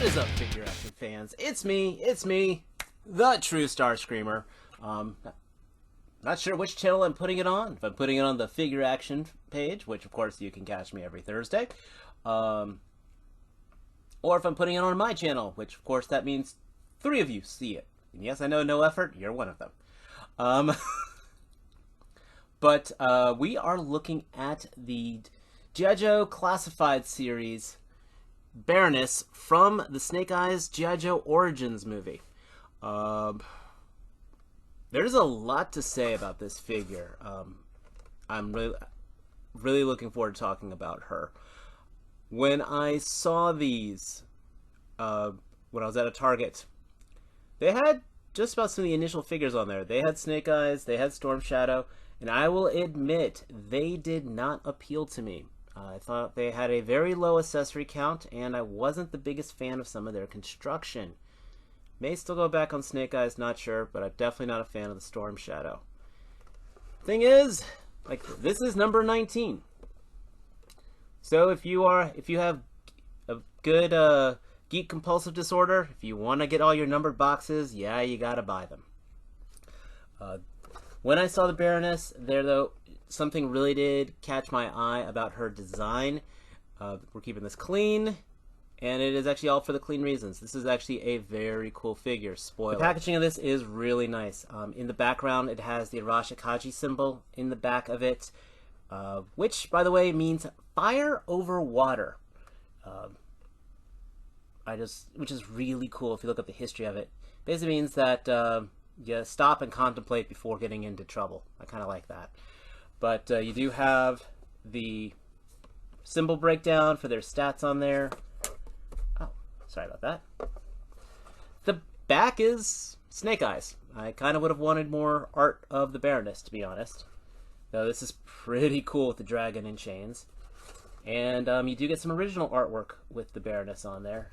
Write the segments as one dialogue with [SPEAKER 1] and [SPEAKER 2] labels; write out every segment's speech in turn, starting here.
[SPEAKER 1] What is up, figure action fans? It's me, the true Star Screamer. Not sure which channel I'm putting it on. If I'm putting it on the figure action page, which of course you can catch me every Thursday, or if I'm putting it on my channel, which of course that means 3 of you see it. And yes, I know, no effort, you're one of them. But we are looking at the G.I. Joe Classified series Baroness from the Snake Eyes G.I. Joe Origins movie. There's a lot to say about this figure. I'm really looking forward to talking about her. When I saw these, when I was at a Target, they had just about some of the initial figures on there. They had Snake Eyes, they had Storm Shadow, and I will admit, they did not appeal to me. I thought they had a very low accessory count, and I wasn't the biggest fan of some of their construction. May still go back on Snake Eyes, not sure, but I'm definitely not a fan of the Storm Shadow. Thing is, like, this is number 19. So if you have a good geek compulsive disorder, if you want to get all your numbered boxes, yeah, you gotta buy them. When I saw the Baroness there, though, something really did catch my eye about her design. We're keeping this clean, and it is actually all for the clean reasons. This is actually a very cool figure. Spoiler. The packaging of this is really nice. In the background, it has the Arashikaji symbol in the back of it, which, by the way, means fire over water. Which is really cool if you look up the history of it. Basically means that you stop and contemplate before getting into trouble. I kind of like that. But you do have the symbol breakdown for their stats on there. Oh, sorry about that. The back is Snake Eyes. I kind of would have wanted more art of the Baroness, to be honest. Though this is pretty cool with the dragon in chains. And you do get some original artwork with the Baroness on there.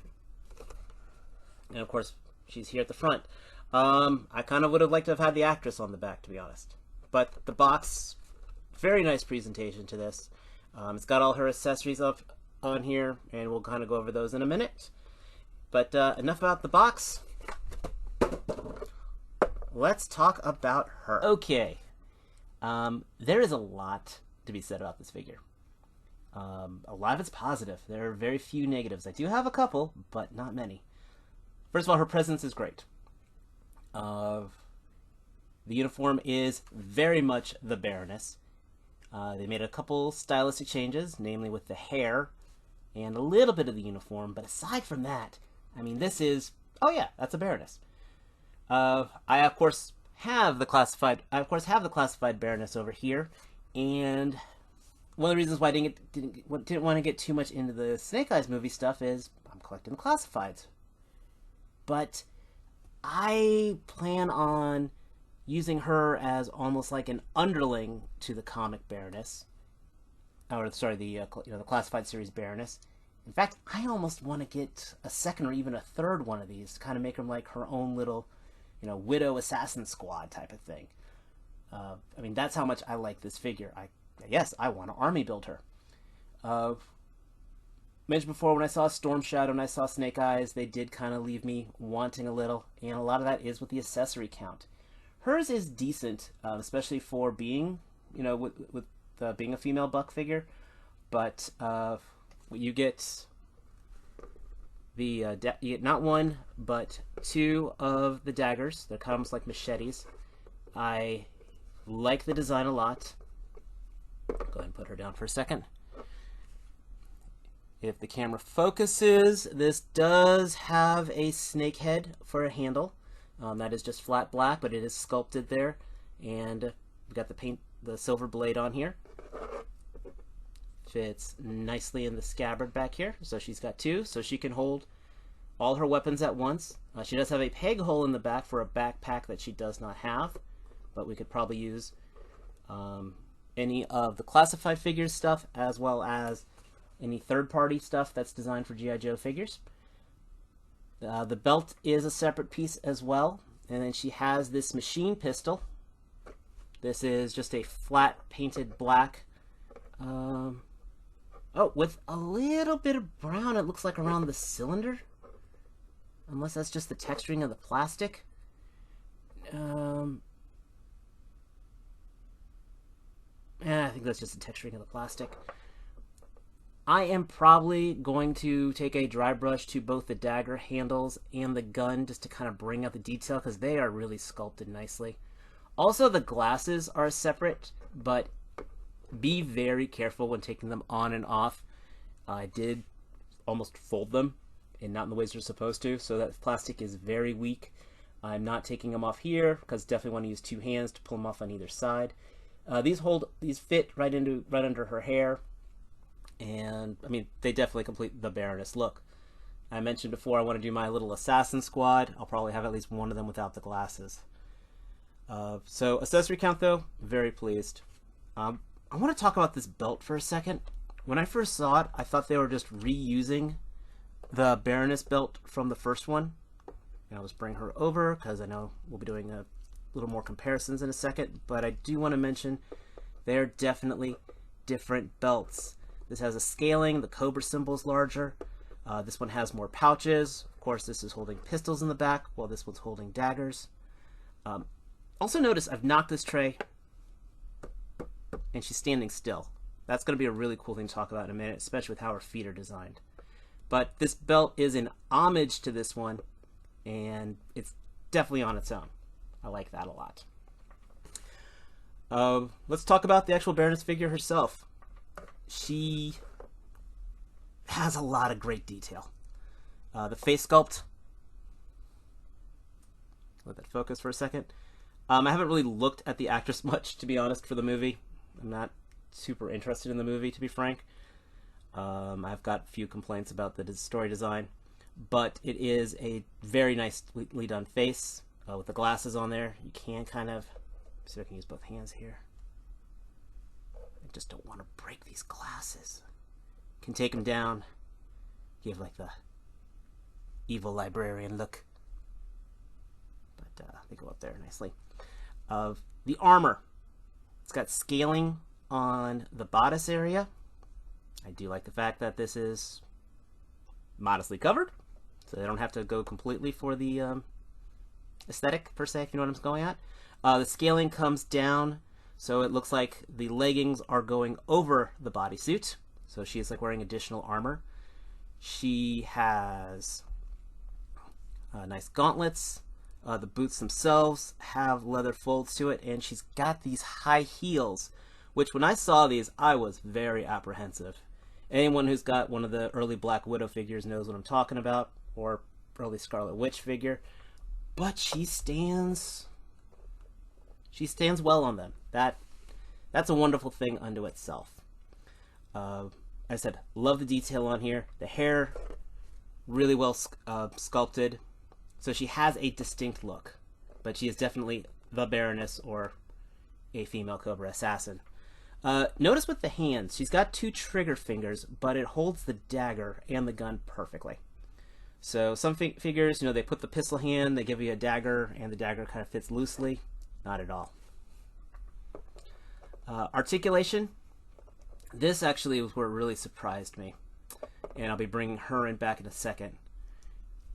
[SPEAKER 1] And of course, she's here at the front. I kind of would have liked to have had the actress on the back, to be honest. But the box, very nice presentation to this. It's got all her accessories up on here, and we'll kind of go over those in a minute. But enough about the box. Let's talk about her. Okay. There is a lot to be said about this figure. A lot of it's positive. There are very few negatives. I do have a couple, but not many. First of all, her presence is great. The uniform is very much the Baroness. They made a couple stylistic changes, namely with the hair and a little bit of the uniform, but aside from that, I mean, this is, oh yeah, that's a Baroness. I of course have the classified Baroness over here, and one of the reasons why I didn't want to get too much into the Snake Eyes movie stuff is I'm collecting the classifieds. But I plan on using her as almost like an underling to the comic Baroness, or sorry, the classified series Baroness. In fact, I almost want to get a second or even a third one of these to kind of make her like her own little, widow assassin squad type of thing. I mean, that's how much I like this figure. Yes, I want to army build her. Mentioned before, when I saw Storm Shadow and I saw Snake Eyes, they did kind of leave me wanting a little, and a lot of that is with the accessory count. Hers is decent, especially for being, with being a female buck figure, but you get you get not one but 2 of the daggers. They're kind of almost like machetes. I like the design a lot. Go ahead and put her down for a second. If the camera focuses, this does have a snake head for a handle. That is just flat black, but it is sculpted there. And we've got the silver blade on here. Fits nicely in the scabbard back here. So she's got 2, so she can hold all her weapons at once. She does have a peg hole in the back for a backpack that she does not have, but we could probably use any of the classified figures stuff as well as any third-party stuff that's designed for G.I. Joe figures. The belt is a separate piece as well, and then she has this machine pistol. This is just a flat painted black Oh, with a little bit of brown, it looks like around the cylinder. unless that's just the texturing of the plastic. Yeah, I think that's just the texturing of the plastic. I am probably going to take a dry brush to both the dagger handles and the gun just to kind of bring out the detail because they are really sculpted nicely. Also, the glasses are separate, but be very careful when taking them on and off. I did almost fold them and not in the ways you're supposed to, so that plastic is very weak. I'm not taking them off here because definitely want to use 2 hands to pull them off on either side. These fit right under her hair, and I mean they definitely complete the Baroness look. I mentioned before I want to do my little assassin squad. I'll probably have at least one of them without the glasses. So accessory count though, very pleased. I want to talk about this belt for a second. When I first saw it, I thought they were just reusing the Baroness belt from the first one. And I'll just bring her over because I know we'll be doing a little more comparisons in a second, but I do want to mention they're definitely different belts. This has a scaling, the cobra symbol is larger. This one has more pouches. Of course, this is holding pistols in the back, while this one's holding daggers. Also notice I've knocked this tray, and she's standing still. That's going to be a really cool thing to talk about in a minute, especially with how her feet are designed. But this belt is an homage to this one, and it's definitely on its own. I like that a lot. Let's talk about the actual Baroness figure herself. She has a lot of great detail. The face sculpt. Let that focus for a second. I haven't really looked at the actress much, to be honest, for the movie. I'm not super interested in the movie, to be frank. I've got a few complaints about the story design, but it is a very nicely done face. With the glasses on there, you can kind of, so I can use both hands here. I just don't want to break these glasses. Can take them down, give like the evil librarian look. But they go up there nicely. The armor, it's got scaling on the bodice area. I do like the fact that this is modestly covered, so they don't have to go completely for the aesthetic per se, if you know what I'm going at. The scaling comes down, so it looks like the leggings are going over the bodysuit. So she is like wearing additional armor. She has nice gauntlets. The boots themselves have leather folds to it, and she's got these high heels, which when I saw these, I was very apprehensive. Anyone who's got one of the early Black Widow figures knows what I'm talking about, or early Scarlet Witch figure. But she stands well on them. That's a wonderful thing unto itself. I said, love the detail on here. The hair, really well sculpted. So she has a distinct look, but she is definitely the Baroness or a female Cobra assassin. Notice with the hands, she's got 2 trigger fingers, but it holds the dagger and the gun perfectly. So some figures, they put the pistol hand, they give you a dagger, and the dagger kind of fits loosely. Not at all. Articulation. This actually was where it really surprised me. And I'll be bringing her in back in a second.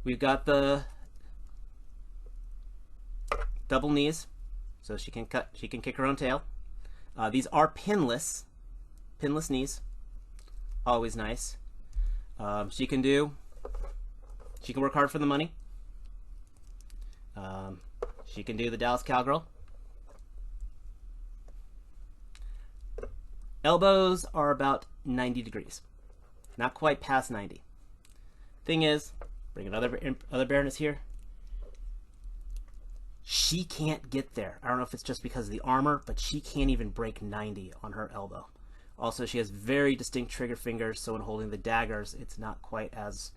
[SPEAKER 1] We've got the double knees, so she can kick her own tail. These are pinless knees. Always nice. She can work hard for the money. She can do the Dallas Cowgirl. Elbows are about 90 degrees. Not quite past 90. Thing is, bring another Baroness here. She can't get there. I don't know if it's just because of the armor, but she can't even break 90 on her elbow. Also, she has very distinct trigger fingers, so when holding the daggers, it's not quite as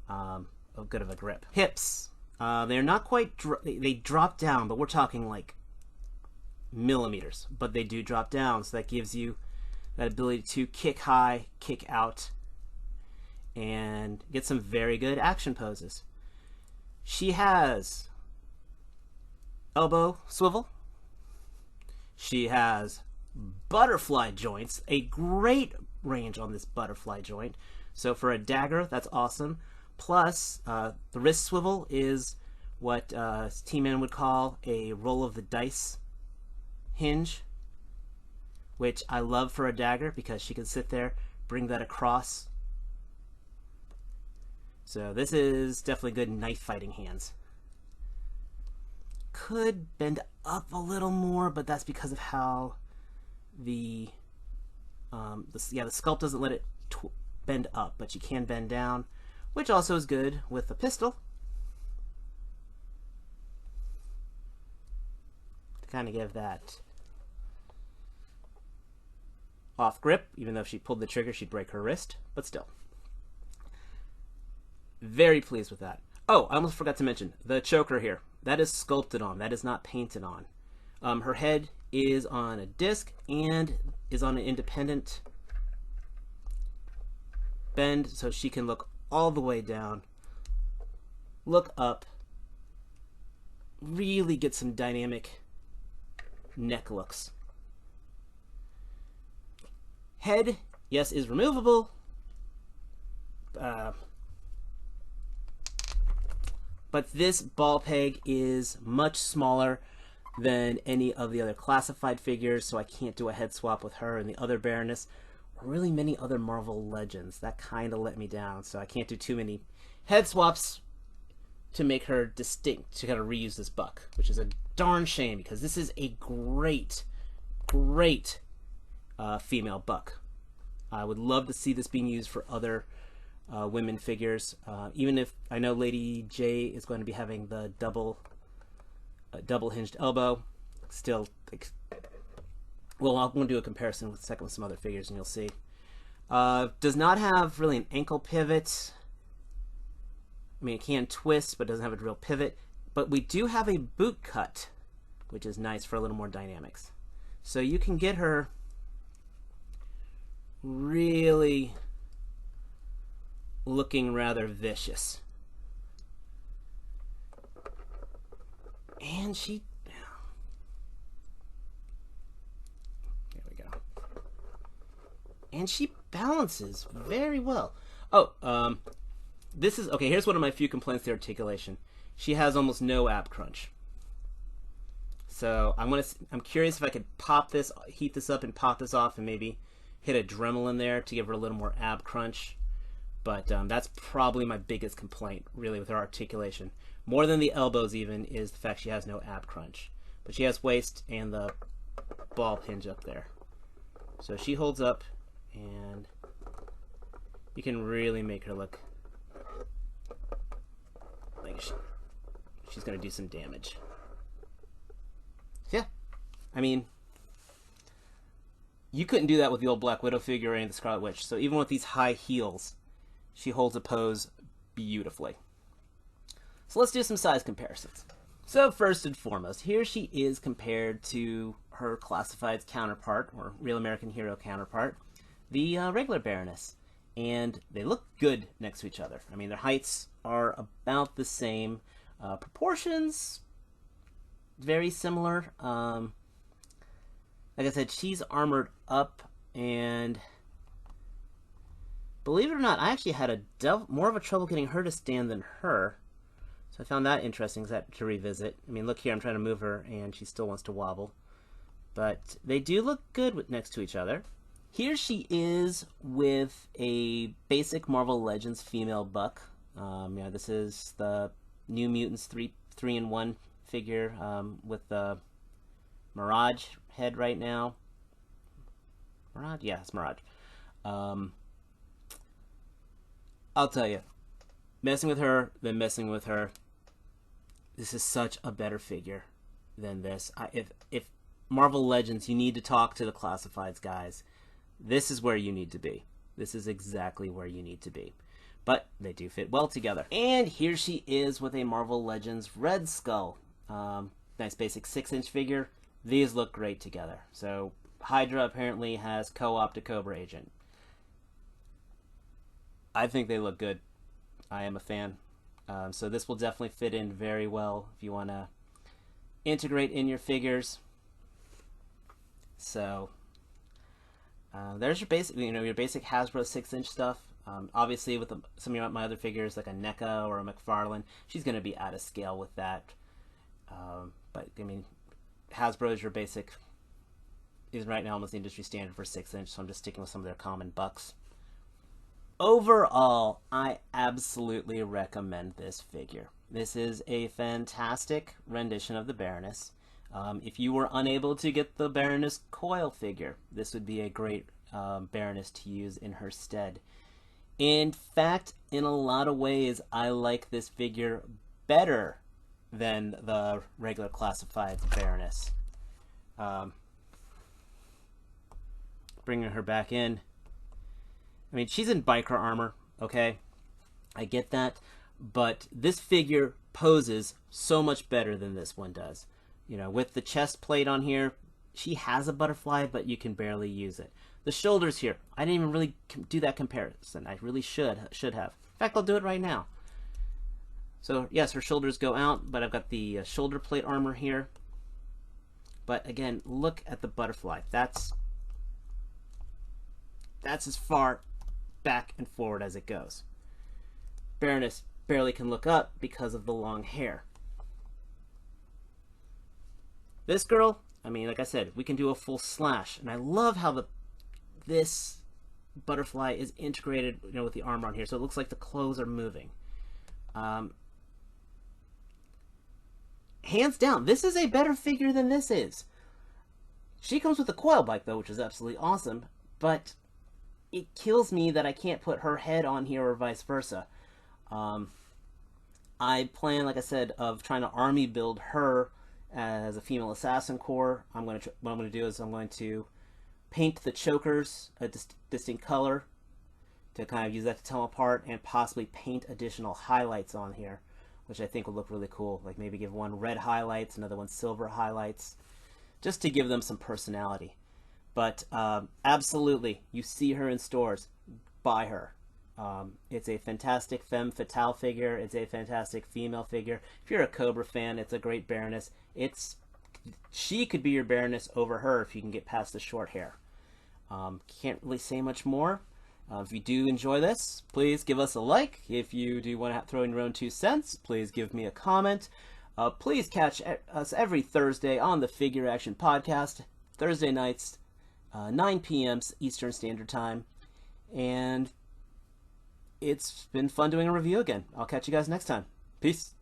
[SPEAKER 1] good of a grip. Hips. They're not quite, they drop down, but we're talking like millimeters, but they do drop down, so that gives you that ability to kick high, kick out, and get some very good action poses. She has elbow swivel. She has butterfly joints, a great range on this butterfly joint. So for a dagger, that's awesome. Plus, the wrist swivel is what T-Man would call a roll of the dice hinge, which I love for a dagger because she can sit there, bring that across. So this is definitely good knife fighting hands. Could bend up a little more, but that's because of how the sculpt doesn't let it bend up, but you can bend down, which also is good with a pistol. To kind of give that off grip, even though if she pulled the trigger, she'd break her wrist, but still. Very pleased with that. Oh, I almost forgot to mention the choker here. That is sculpted on. That is not painted on. Her head is on a disc and is on an independent bend, so she can look all the way down, look up, really get some dynamic neck looks. Head, yes, is removable. But this ball peg is much smaller than any of the other classified figures, so I can't do a head swap with her and the other Baroness, or really many other Marvel Legends. That kind of let me down, so I can't do too many head swaps to make her distinct, to kind of reuse this buck, which is a darn shame, because this is a great, great female buck. I would love to see this being used for other women figures, even if I know Lady J is going to be having the double hinged elbow. Still, well, I'm going to do a comparison with second with some other figures, and you'll see. Does not have really an ankle pivot. I mean, it can twist, but doesn't have a real pivot. But we do have a boot cut, which is nice for a little more dynamics. So you can get her really looking rather vicious. And she... There we go. And she balances very well. Oh, this is... Okay, here's one of my few complaints to articulation. She has almost no ab crunch. So I'm curious if I could pop this, heat this up and pop this off and maybe hit a Dremel in there to give her a little more ab crunch. But that's probably my biggest complaint, really, with her articulation. More than the elbows, even, is the fact she has no ab crunch. But she has waist and the ball hinge up there. So she holds up, and you can really make her look like she's going to do some damage. Yeah, I mean, you couldn't do that with the old Black Widow figure or any of the Scarlet Witch. So even with these high heels, she holds a pose beautifully. So let's do some size comparisons. So first and foremost, here she is compared to her classified counterpart, or Real American Hero counterpart, the regular Baroness. And they look good next to each other. I mean, their heights are about the same. Proportions, very similar. Like I said, she's armored up, and believe it or not, I actually had more of a trouble getting her to stand than her. So I found that interesting to revisit. I mean, look here, I'm trying to move her, and she still wants to wobble. But they do look good next to each other. Here she is with a basic Marvel Legends female buck. This is the New Mutants 3-in-1 figure with the Mirage head right now. Mirage? Yeah, it's Mirage. I'll tell you, messing with her, then messing with her, this is such a better figure than this. If Marvel Legends, you need to talk to the classifieds guys, this is where you need to be. This is exactly where you need to be. But they do fit well together. And here she is with a Marvel Legends Red Skull. Nice basic 6-inch figure. These look great together. So Hydra apparently has co-opted Cobra Agent. I think they look good. I am a fan. So this will definitely fit in very well if you want to integrate in your figures. So there's your basic, your basic Hasbro 6-inch stuff. Obviously, with some of my other figures, like a NECA or a McFarlane, she's going to be out of scale with that. But, I mean, Hasbro's your basic, is right now almost the industry standard for 6-inch, so I'm just sticking with some of their common bucks. Overall, I absolutely recommend this figure. This is a fantastic rendition of the Baroness. If you were unable to get the Baroness coil figure, this would be a great Baroness to use in her stead. In fact, in a lot of ways, I like this figure better than the regular classified Baroness. Bringing her back in. I mean, she's in biker armor, okay? I get that. But this figure poses so much better than this one does. You know, with the chest plate on here, she has a butterfly, but you can barely use it. The shoulders here, I didn't even really do that comparison. I really should have. In fact, I'll do it right now. So, yes, her shoulders go out, but I've got the shoulder plate armor here. But again, look at the butterfly. That's as far back and forward as it goes. Baroness barely can look up because of the long hair. This girl, I mean, like I said, we can do a full slash, and I love how this butterfly is integrated, you know, with the armor on here, so it looks like the clothes are moving. Hands down, this is a better figure than this is. She comes with a coil bike, though, which is absolutely awesome, but it kills me that I can't put her head on here or vice versa. I plan, like I said, of trying to army build her as a female assassin core. What I'm going to do is I'm going to paint the chokers a distinct color to kind of use that to tell them apart, and possibly paint additional highlights on here, which I think will look really cool. Like maybe give one red highlights, another one silver highlights, just to give them some personality. But absolutely, you see her in stores, buy her. It's a fantastic femme fatale figure. It's a fantastic female figure. If you're a Cobra fan, it's a great Baroness. She could be your Baroness over her if you can get past the short hair. Can't really say much more. If you do enjoy this, please give us a like. If you do want to throw in your own 2 cents, please give me a comment. Please catch us every Thursday on the Figure Action Podcast. Thursday nights, 9 p.m. Eastern Standard Time. And it's been fun doing a review again. I'll catch you guys next time. Peace.